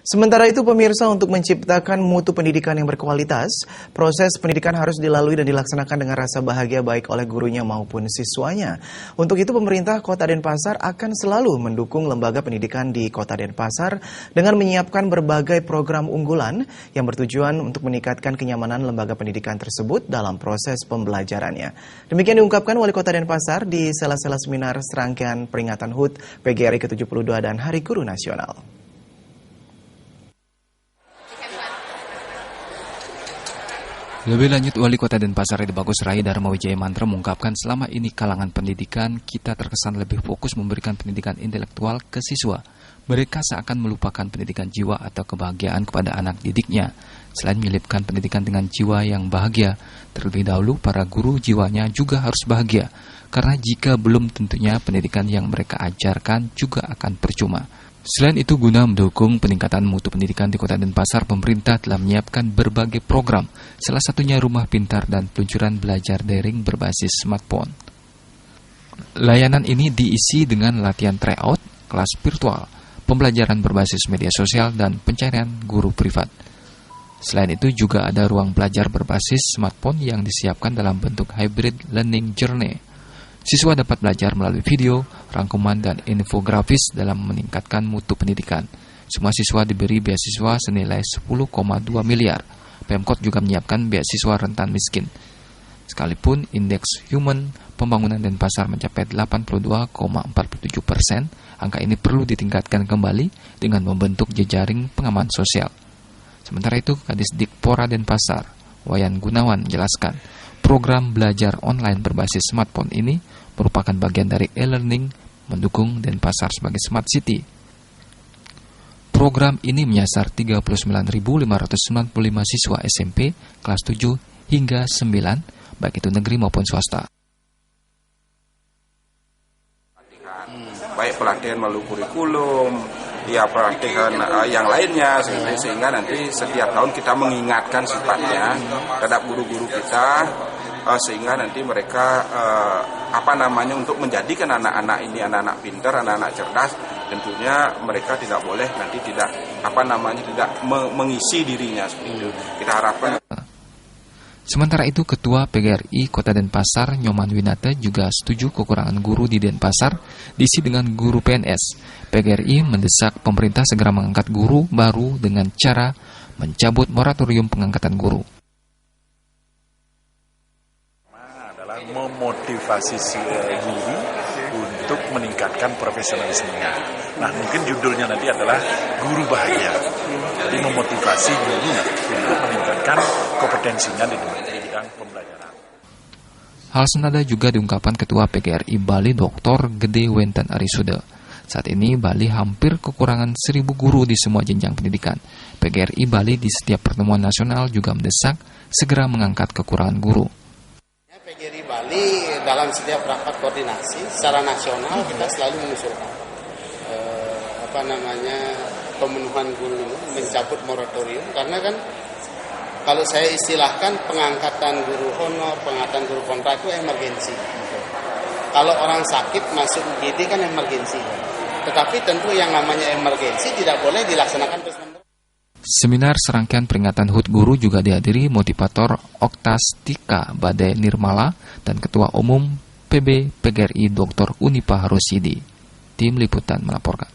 Sementara itu pemirsa, untuk menciptakan mutu pendidikan yang berkualitas, proses pendidikan harus dilalui dan dilaksanakan dengan rasa bahagia baik oleh gurunya maupun siswanya. Untuk itu pemerintah Kota Denpasar akan selalu mendukung lembaga pendidikan di Kota Denpasar dengan menyiapkan berbagai program unggulan yang bertujuan untuk meningkatkan kenyamanan lembaga pendidikan tersebut dalam proses pembelajarannya. Demikian diungkapkan Wali Kota Denpasar di sela-sela seminar serangkaian peringatan HUT PGRI ke-72 dan Hari Guru Nasional. Lebih lanjut, Wali Kota Denpasar Edi Bagus Rai Dharma Wijaya Mantra mengungkapkan selama ini kalangan pendidikan kita terkesan lebih fokus memberikan pendidikan intelektual ke siswa. Mereka seakan melupakan pendidikan jiwa atau kebahagiaan kepada anak didiknya. Selain menyelipkan pendidikan dengan jiwa yang bahagia, terlebih dahulu para guru jiwanya juga harus bahagia. Karena jika belum, tentunya pendidikan yang mereka ajarkan juga akan percuma. Selain itu, guna mendukung peningkatan mutu pendidikan di Kota Denpasar, pemerintah telah menyiapkan berbagai program, salah satunya Rumah Pintar dan peluncuran belajar daring berbasis smartphone. Layanan ini diisi dengan latihan tryout, kelas virtual, pembelajaran berbasis media sosial, dan pencarian guru privat. Selain itu juga ada ruang belajar berbasis smartphone yang disiapkan dalam bentuk hybrid learning journey. Siswa dapat belajar melalui video, rangkuman, dan infografis dalam meningkatkan mutu pendidikan. Semua siswa diberi beasiswa senilai 10,2 miliar. Pemkot juga menyiapkan beasiswa rentan miskin. Sekalipun indeks human pembangunan Denpasar mencapai 82,47%, angka ini perlu ditingkatkan kembali dengan membentuk jejaring pengaman sosial. Sementara itu, Kadis Dikpora Denpasar, Wayan Gunawan, menjelaskan program belajar online berbasis smartphone ini merupakan bagian dari e-learning mendukung Denpasar sebagai smart city. Program ini menyasar 39.595 siswa SMP kelas 7 hingga 9, baik itu negeri maupun swasta. Baik pelatihan melalui kurikulum, pelatihan yang lainnya, sehingga nanti setiap tahun kita mengingatkan sifatnya terhadap guru-guru kita, sehingga nanti mereka untuk menjadikan anak-anak ini anak-anak pintar, anak-anak cerdas. Tentunya mereka tidak boleh nanti tidak mengisi dirinya seperti itu. Kita harapkan. Sementara itu, Ketua PGRI Kota Denpasar Nyoman Winata juga setuju kekurangan guru di Denpasar diisi dengan guru PNS. PGRI mendesak pemerintah segera mengangkat guru baru dengan cara mencabut moratorium pengangkatan guru. Adalah memotivasi guru untuk meningkatkan profesionalismenya. Nah, mungkin judulnya nanti adalah Guru Bahagia. Jadi memotivasi guru untuk meningkatkan kompetensinya di bidang pembelajaran. Hal senada juga diungkapkan Ketua PGRI Bali Dr. Gede Wenten Arisude. Saat ini Bali hampir kekurangan 1.000 guru di semua jenjang pendidikan. PGRI Bali di setiap pertemuan nasional juga mendesak segera mengangkat kekurangan guru. PGRI Bali dalam setiap rapat koordinasi secara nasional kita selalu mengusulkan pemenuhan guru, mencabut moratorium, karena kan kalau saya istilahkan pengangkatan guru honor, pengangkatan guru kontrak itu emergensi. Kalau orang sakit masuk UGD kan emergensi. Tetapi tentu yang namanya emergensi tidak boleh dilaksanakan terus-menerus. Seminar serangkaian peringatan HUT Guru juga dihadiri motivator Oktastika Badai Nirmala dan Ketua Umum PB PGRI Dr. Unipa Harusidi. Tim Liputan melaporkan.